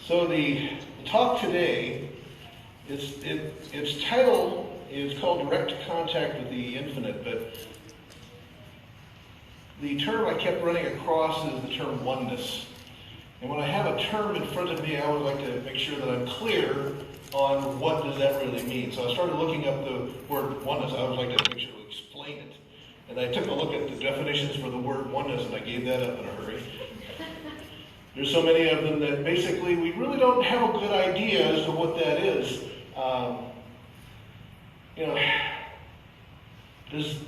So the talk today, its title is called Direct Contact with the Infinite, but the term I kept running across is the term oneness. And when I have a term in front of me, I always like to make sure that I'm clear on what does that really mean. So I started looking up the word oneness. I always like to make sure to explain it. And I took a look at the definitions for the word oneness, and I gave that up in a hurry. There's so many of them that basically we really don't have a good idea as to what that is. Does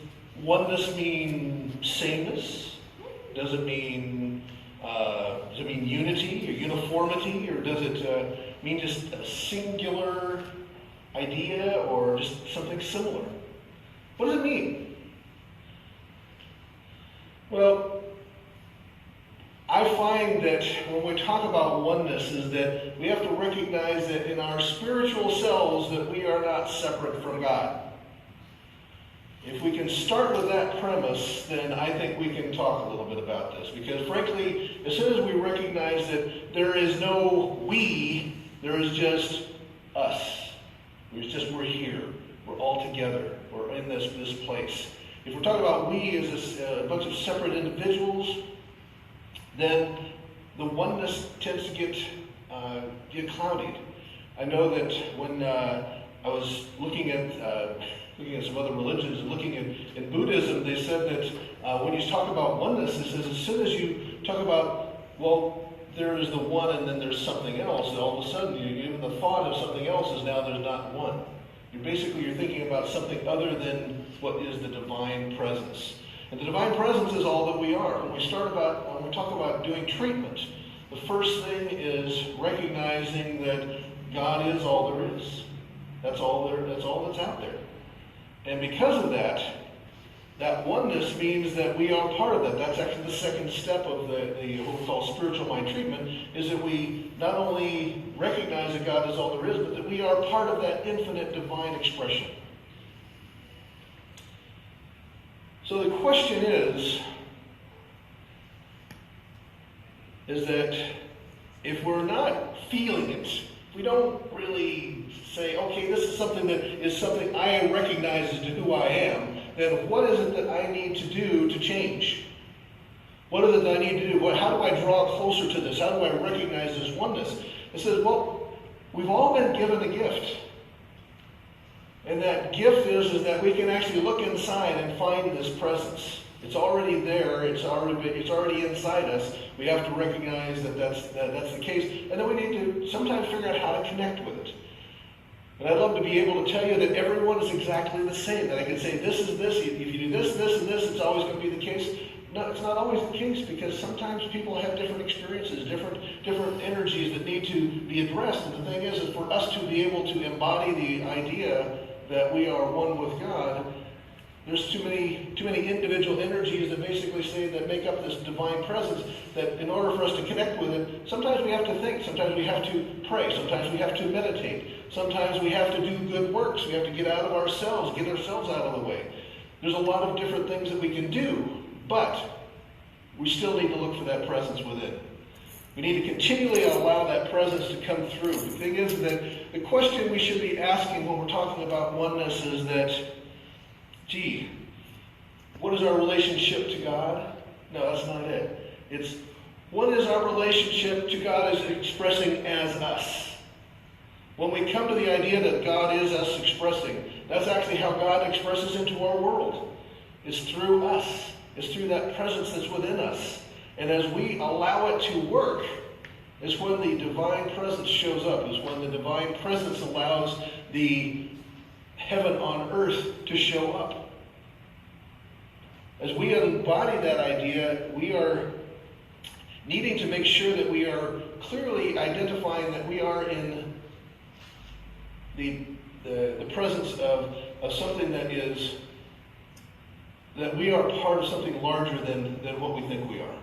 oneness mean sameness? Does it mean unity or uniformity, or does it mean just a singular idea or just something similar? What does it mean? Well, I find that when we talk about oneness is that we have to recognize that in our spiritual selves that we are not separate from God. If we can start with that premise, then I think we can talk a little bit about this. Because frankly, as soon as we recognize that there is no we, there is just us. We're here. We're all together. We're in this place. If we're talking about we as a bunch of separate individuals, then the oneness tends to get clouded. I know that when I was looking at some other religions and looking in Buddhism, they said that when you talk about oneness, it says as soon as you talk about, well, there is the one and then there's something else, and all of a sudden even the thought of something else is now there's not one. You're thinking about something other than what is the divine presence. And the divine presence is all that we are. When we talk about doing treatment, the first thing is recognizing that God is all there is. That's all that's out there. And because of that oneness means that we are part of that. That's actually the second step of the what we call spiritual mind treatment, is that we not only recognize that God is all there is, but that we are part of that infinite divine expression. So the question is that if we're not feeling it, if we don't really say, okay, this is something I recognize as to who I am, then what is it that I need to do to change? What is it that I need to do? How do I draw closer to this? How do I recognize this oneness? It says, well, we've all been given a gift. And that gift is that we can actually look inside and find this presence. It's already there. It's already inside us. We have to recognize that that's the case. And then we need to sometimes figure out how to connect with it. And I'd love to be able to tell you that everyone is exactly the same. That I can say, this is this. If you do this, this, and this, it's always going to be the case. No, it's not always the case, because sometimes people have different experiences, different energies that need to be addressed. And the thing is for us to be able to embody the idea that we are one with God, there's too many individual energies that basically that make up this divine presence, that in order for us to connect with it, sometimes we have to think, sometimes we have to pray, sometimes we have to meditate, sometimes we have to do good works, we have to get out of ourselves, get ourselves out of the way. There's a lot of different things that we can do, but we still need to look for that presence within. We need to continually allow that presence to come through. The thing is that the question we should be asking when we're talking about oneness is that, what is our relationship to God? No, that's not it. It's, what is our relationship to God as expressing as us? When we come to the idea that God is us expressing, that's actually how God expresses into our world. It's through us. It's through that presence that's within us. And as we allow it to work, is when the divine presence shows up, is when the divine presence allows the heaven on earth to show up. As we embody that idea, we are needing to make sure that we are clearly identifying that we are in the presence of something that we are part of something larger than what we think we are.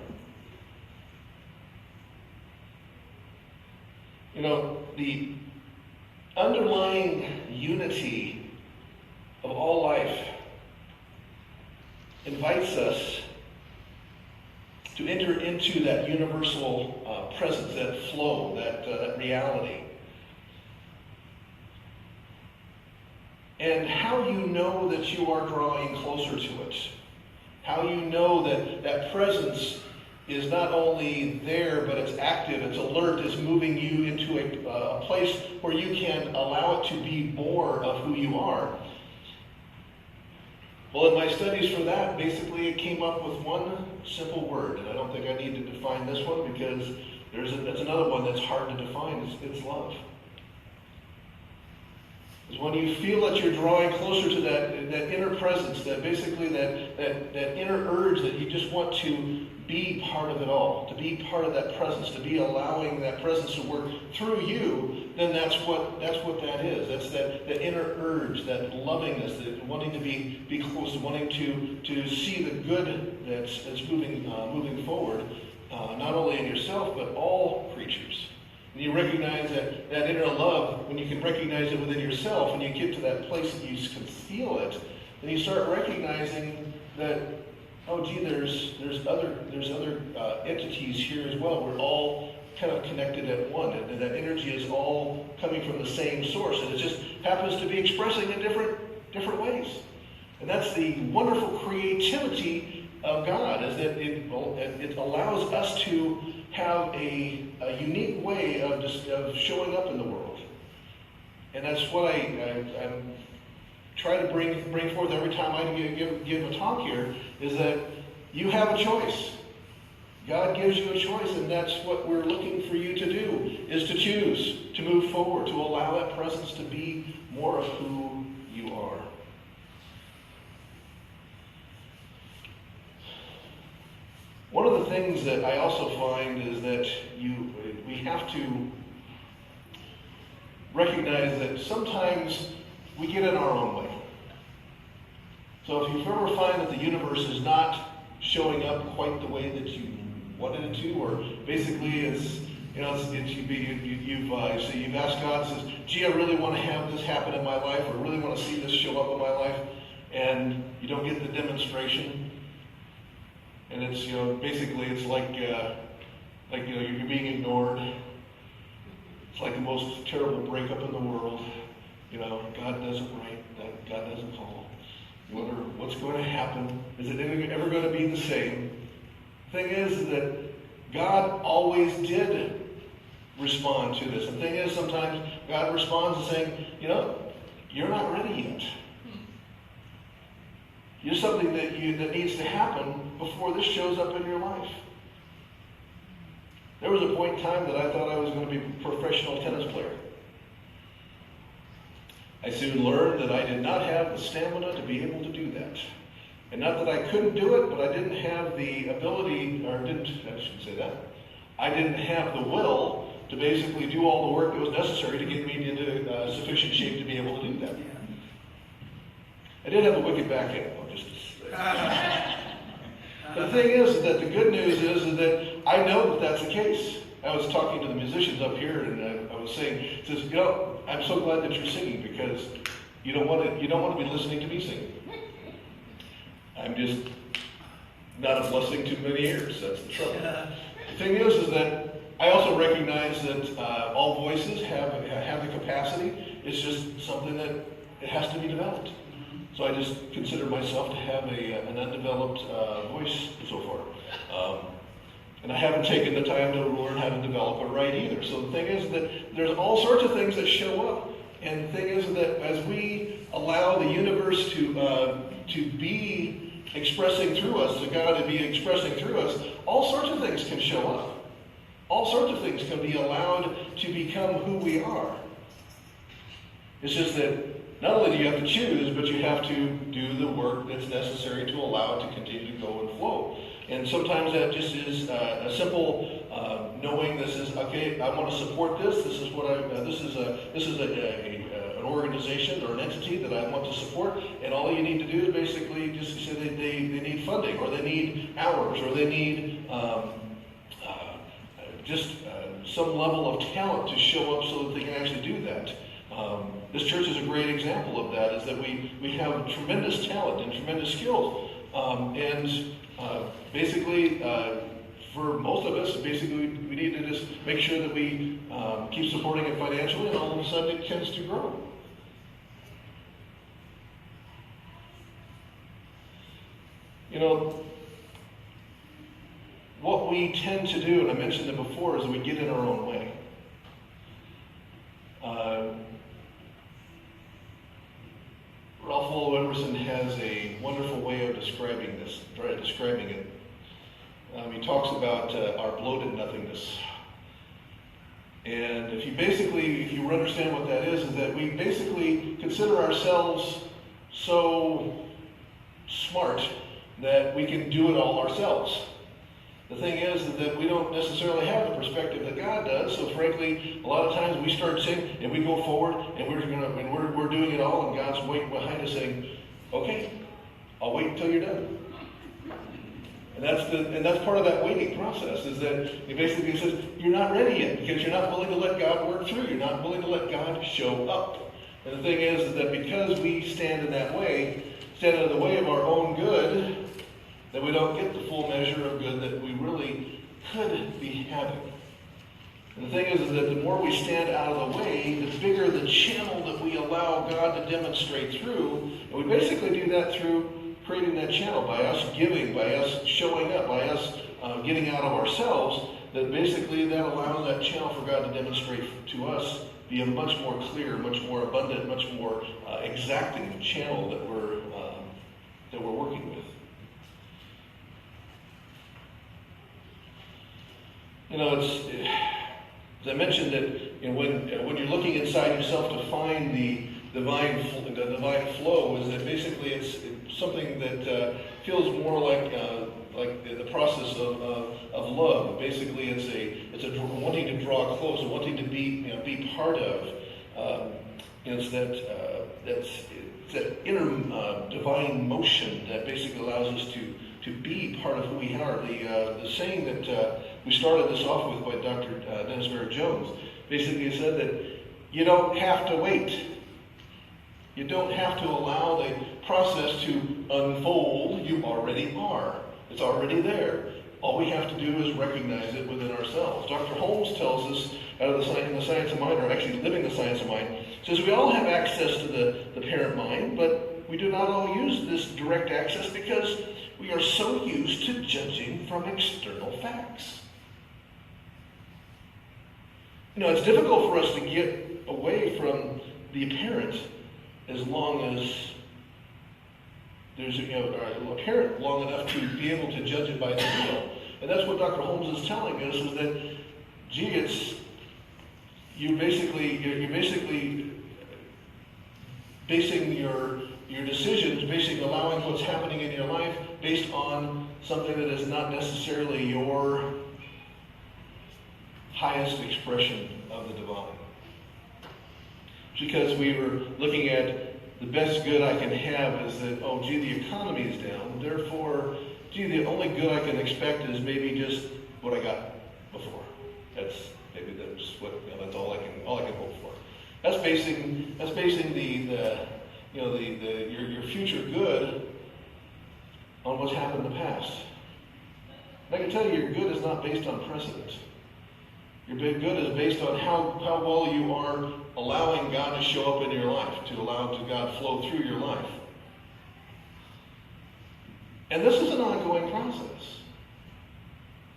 The underlying unity of all life invites us to enter into that universal presence, that flow, that reality. And how you know that you are drawing closer to it. How you know that that presence is not only there, but it's active, it's alert, it's moving you into a place where you can allow it to be more of who you are. Well, in my studies for that, basically it came up with one simple word, and I don't think I need to define this one because that's another one that's hard to define. It's love. Is when you feel that you're drawing closer to that inner presence, that basically that inner urge that you just want to be part of it all, to be part of that presence, to be allowing that presence to work through you, then that's what that is. That's that inner urge, that lovingness, that wanting to be close, wanting to see the good that's moving forward, not only in yourself but all creatures. And you recognize that inner love, when you can recognize it within yourself, and you get to that place that you can feel it, then you start recognizing that, oh gee, there's other entities here as well. We're all kind of connected at one, and that energy is all coming from the same source, and it just happens to be expressing in different ways. And that's the wonderful creativity of God, is that it allows us to have a unique way of showing up in the world. And that's what I'm trying to bring forth every time I give a talk here, is that you have a choice. God gives you a choice, and that's what we're looking for you to do, is to choose, to move forward, to allow that presence to be more of who you are. One of the things that I also find is that we have to recognize that sometimes we get in our own way. So if you ever find that the universe is not showing up quite the way that you wanted it to, or basically you've asked God, says, gee, I really want to have this happen in my life, or I really want to see this show up in my life, and you don't get the demonstration. And it's, basically it's like you're being ignored. It's like the most terrible breakup in the world. God doesn't write, God doesn't call. You wonder what's going to happen. Is it ever going to be the same? The thing is that God always did respond to this. The thing is, sometimes God responds and saying, you're not ready yet. You're something that needs to happen before this shows up in your life. There was a point in time that I thought I was going to be a professional tennis player. I soon learned that I did not have the stamina to be able to do that. And not that I couldn't do it, but I didn't have the ability, I shouldn't say that. I didn't have the will to basically do all the work that was necessary to get me into sufficient shape to be able to do that. I did have a wicked backhand, though, just to say. The thing is that the good news is that I know that that's the case. I was talking to the musicians up here, and I was saying, I'm so glad that you're singing, because you don't want to be listening to me sing. I'm just not a blessing to many ears. That's the trouble. The thing is that I also recognize that all voices have the capacity. It's just something that it has to be developed. So I just consider myself to have an undeveloped voice so far. And I haven't taken the time to learn how to develop it right either. So the thing is that there's all sorts of things that show up. And the thing is that as we allow the universe to be expressing through us, the God to be expressing through us, all sorts of things can show up. All sorts of things can be allowed to become who we are. It's just that not only do you have to choose, but you have to do the work that's necessary to allow it to continue to go and flow. And sometimes that just is a simple knowing this is, okay, I want to support this. This is what this is an organization or an entity that I want to support. And all you need to do is basically just say that they need funding, or they need hours, or they need some level of talent to show up so that they can actually do that. This church is a great example of that, is that we have tremendous talent and tremendous skills. Basically, for most of us, basically, we need to just make sure that we keep supporting it financially, and all of a sudden it tends to grow. You know, what we tend to do, and I mentioned it before, is we get in our own way. Ralph Waldo Emerson has a wonderful way of describing it. He talks about our bloated nothingness. And if you understand what that is that we basically consider ourselves so smart that we can do it all ourselves. The thing is that we don't necessarily have the perspective that God does. So frankly, a lot of times we start saying, and we go forward, and we're doing it all, and God's waiting behind us saying, "Okay, I'll wait until you're done." And that's part of that waiting process. Is that He basically says you're not ready yet because you're not willing to let God work through. You're not willing to let God show up. And the thing is that because we stand in the way of our own good, that we don't get the full measure of good that we really could be having. And the thing is that the more we stand out of the way, the bigger the channel that we allow God to demonstrate through. And we basically do that through creating that channel, by us giving, by us showing up, by us getting out of ourselves, that basically that allows that channel for God to demonstrate to us be a much more clear, much more abundant, much more exacting channel that we're working with. You know, it's, as I mentioned, that when you're looking inside yourself to find the divine flow, is that basically it's something that feels more like the process of love. Basically, it's a wanting to draw close, wanting to be part of. It's that inner divine motion that basically allows us to be part of who we are. The saying that we started this off with by Dr. Dennis Merritt Jones basically said that you don't have to wait. You don't have to allow the process to unfold. You already are. It's already there. All we have to do is recognize it within ourselves. Dr. Holmes tells us in the Science of Mind, or actually Living the Science of Mind, says we all have access to the parent mind, but we do not all use this direct access because we are so used to judging from external facts. You know, it's difficult for us to get away from the apparent as long as there's apparent long enough to be able to judge it by the real. And that's what Dr. Holmes is telling us, is that, you're basically basing your decisions, basically allowing what's happening in your life based on something that is not necessarily your highest expression of the divine. Because we were looking at the best good I can have is that, the economy is down, therefore, the only good I can expect is maybe just what I got before. That's all I can hope for. That's basing your future good on what's happened in the past. And I can tell you, your good is not based on precedent. Your big good is based on how well you are allowing God to show up in your life, to allow God to flow through your life. And this is an ongoing process.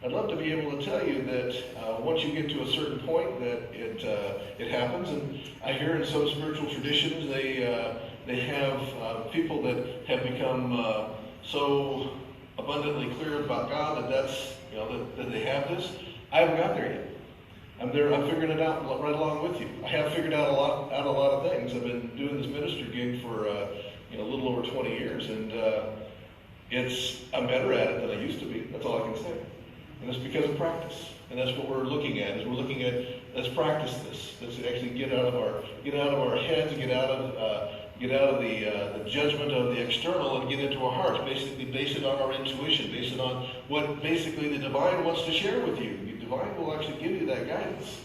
I'd love to be able to tell you that once you get to a certain point that it happens. And I hear in some spiritual traditions they have people that have become so abundantly clear about God that they have this. I haven't got there yet. I'm there. I'm figuring it out right along with you. I have figured out a lot of things. I've been doing this ministry gig for a little over 20 years, and I'm better at it than I used to be. That's all I can say. And it's because of practice. And that's what we're looking at. Let's practice this. Let's actually get out of our heads, get out of the judgment of the external, and get into our hearts. Basically, base it on our intuition. Base it on what basically the divine wants to share with you. The divine will actually give you that guidance.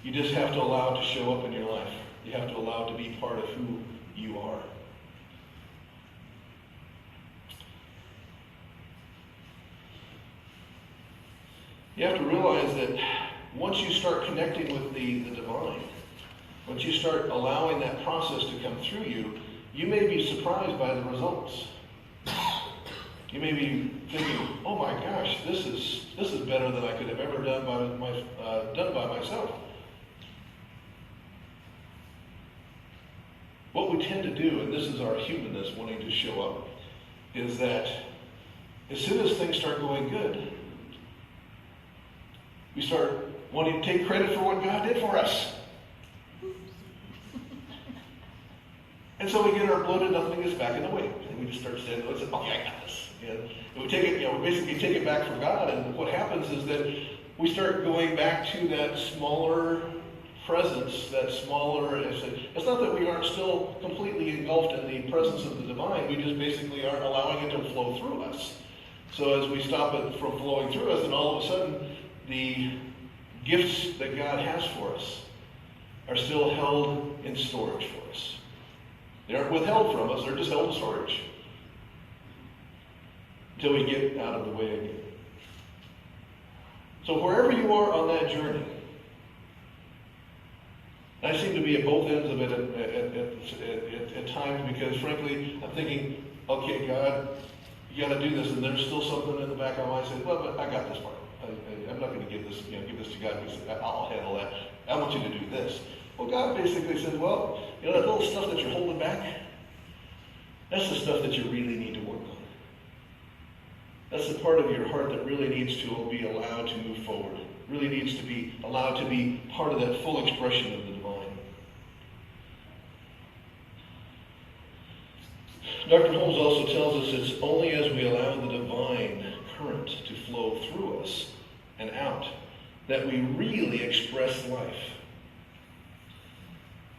You just have to allow it to show up in your life. You have to allow it to be part of who you are. You have to realize that once you start connecting with the divine, once you start allowing that process to come through you, you may be surprised by the results. You may be thinking, "Oh my gosh, this is better than I could have ever done by myself." What we tend to do, and this is our humanness wanting to show up, is that as soon as things start going good, we start wanting to take credit for what God did for us. And so we get our bloated nothingness back in the way. And we just start saying, "Okay, I got this." And we take it, we basically take it back from God. And what happens is that we start going back to that smaller presence, that smaller, it's not that we aren't still completely engulfed in the presence of the divine, we just basically aren't allowing it to flow through us. So as we stop it from flowing through us, then all of a sudden, the gifts that God has for us are still held in storage for us. They aren't withheld from us, they're just held in storage. Until we get out of the way again. So wherever you are on that journey, I seem to be at both ends of it at times, because frankly, I'm thinking, "Okay, God, you got to do this," and there's still something in the back of my mind saying, "Well, but I got this part. I'm not going to give this to God because I'll handle that. I want you to do this." Well, God basically says, "Well, that little stuff that you're holding back, that's the stuff that you really need to work on. That's the part of your heart that really needs to be allowed to move forward. Really needs to be allowed to be part of that full expression of the divine." Dr. Holmes also tells us it's only as we allow the divine current to flow through us and out that we really express life.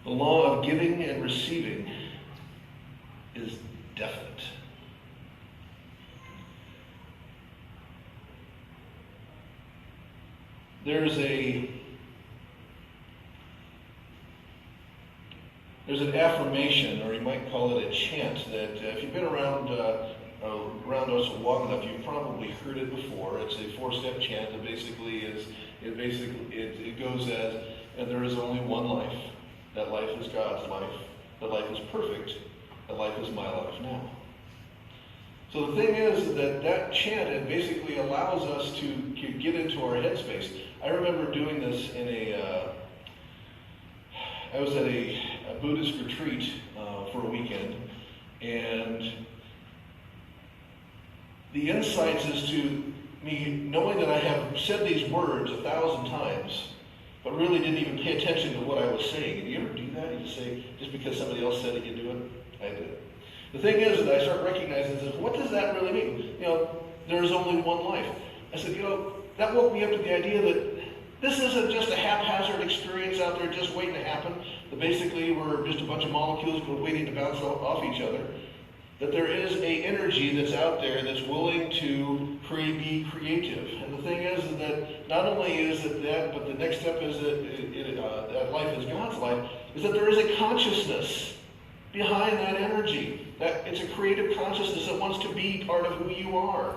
The law of giving and receiving is definite. There's an affirmation, or you might call it a chant, that if you've been around us long enough, you've probably heard it before. It's a 4-step chant that it goes as, "And there is only one life. That life is God's life. That life is perfect. That life is my life now." So the thing is that chant, it basically allows us to get into our headspace. I remember doing this I was at a Buddhist retreat for a weekend, and the insights as to me knowing that I have said these words 1,000 times, but really didn't even pay attention to what I was saying. Do you ever do that? You just say, just because somebody else said it, you do it? I did. The thing is that I start recognizing this, what does that really mean? There's only one life. I said, that woke me up to the idea that this isn't just a haphazard experience out there just waiting to happen, that basically we're just a bunch of molecules waiting to bounce off each other. That there is an energy that's out there that's willing to be creative. And the thing is that not only is it that, but the next step is that life is God's life, is that there is a consciousness behind that energy. That it's a creative consciousness that wants to be part of who you are.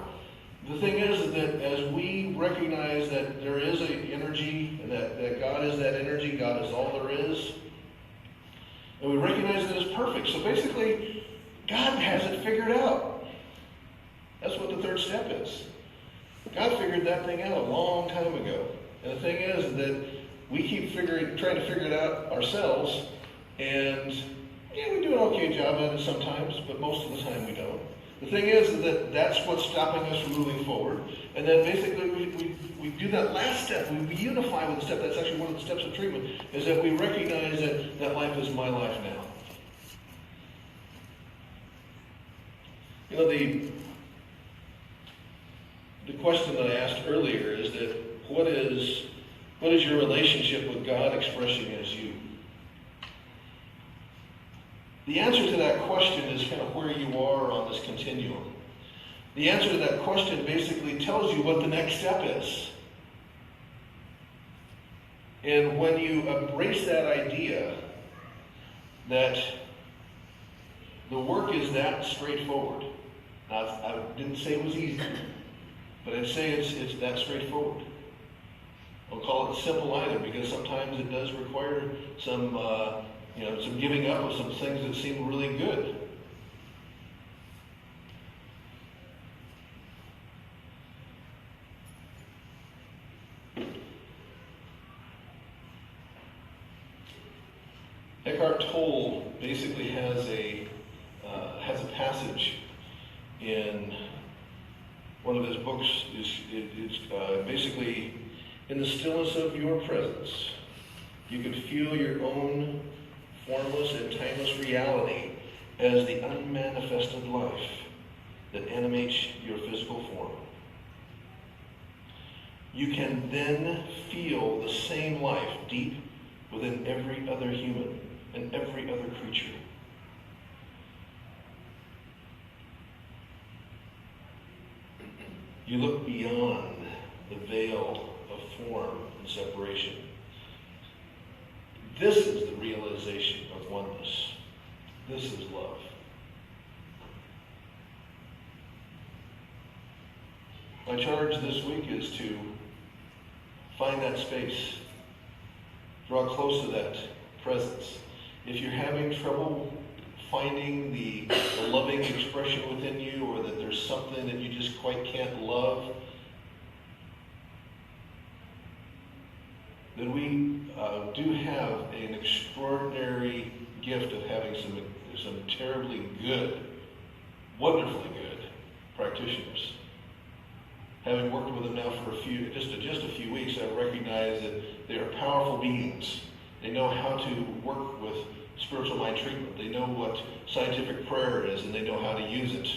The thing is that as we recognize that there is an energy, and that God is that energy, God is all there is, and we recognize that it's perfect. So basically, God has it figured out. That's what the 3rd step is. God figured that thing out a long time ago. And the thing is that we keep trying to figure it out ourselves, and we do an okay job at it sometimes, but most of the time we don't. The thing is that that's what's stopping us from moving forward. And then basically we do that last step. We unify with the step. That's actually one of the steps of treatment, is that we recognize that life is my life now. The question that I asked earlier is that what is your relationship with God expressing as you? The answer to that question is kind of where you are on this continuum. The answer to that question basically tells you what the next step is. And when you embrace that idea that the work is that straightforward. Now, I didn't say it was easy, but I'd say it's that straightforward. I'll call it a simple item because sometimes it does require some, some giving up of some things that seem really good. Eckhart Tolle basically has a passage in one of his books. It's basically, in the stillness of your presence, you can feel your own formless and timeless reality as the unmanifested life that animates your physical form. You can then feel the same life deep within every other human and every other creature. You look beyond the veil of form and separation. This is the realization of oneness. This is love. My charge this week is to find that space. Draw close to that presence. If you're having trouble finding the loving expression within you, or that there's something that you just quite can't love, then we do have an extraordinary gift of having some terribly good, wonderfully good practitioners. Having worked with them now for just a few weeks, I recognize that they are powerful beings. They know how to work with spiritual mind treatment. They know what scientific prayer is, and they know how to use it.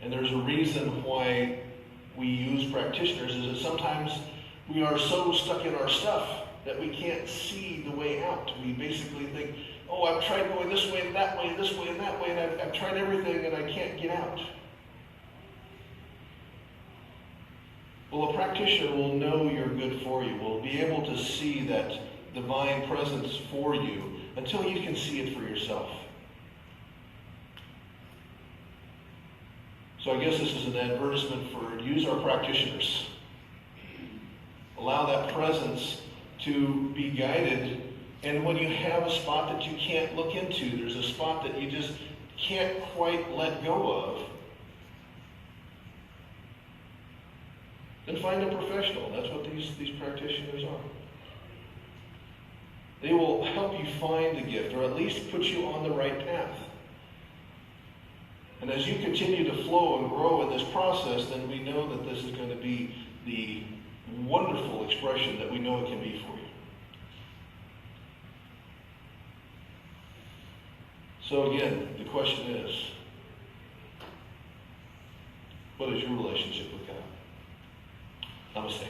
And there's a reason why we use practitioners, is that sometimes we are so stuck in our stuff that we can't see the way out. We basically think, oh, I've tried going this way and that way, this way and that way, and I've tried everything and I can't get out. Well, a practitioner will know you're good for you, will be able to see that divine presence for you until you can see it for yourself. So I guess this is an advertisement for use our practitioners. Allow that presence to be guided. And when you have a spot that you can't look into, there's a spot that you just can't quite let go of, then find a professional. That's what these practitioners are. They will help you find the gift, or at least put you on the right path. And as you continue to flow and grow in this process, then we know that this is going to be the wonderful expression that we know it can be for you. So again, the question is, what is your relationship with God? Namaste.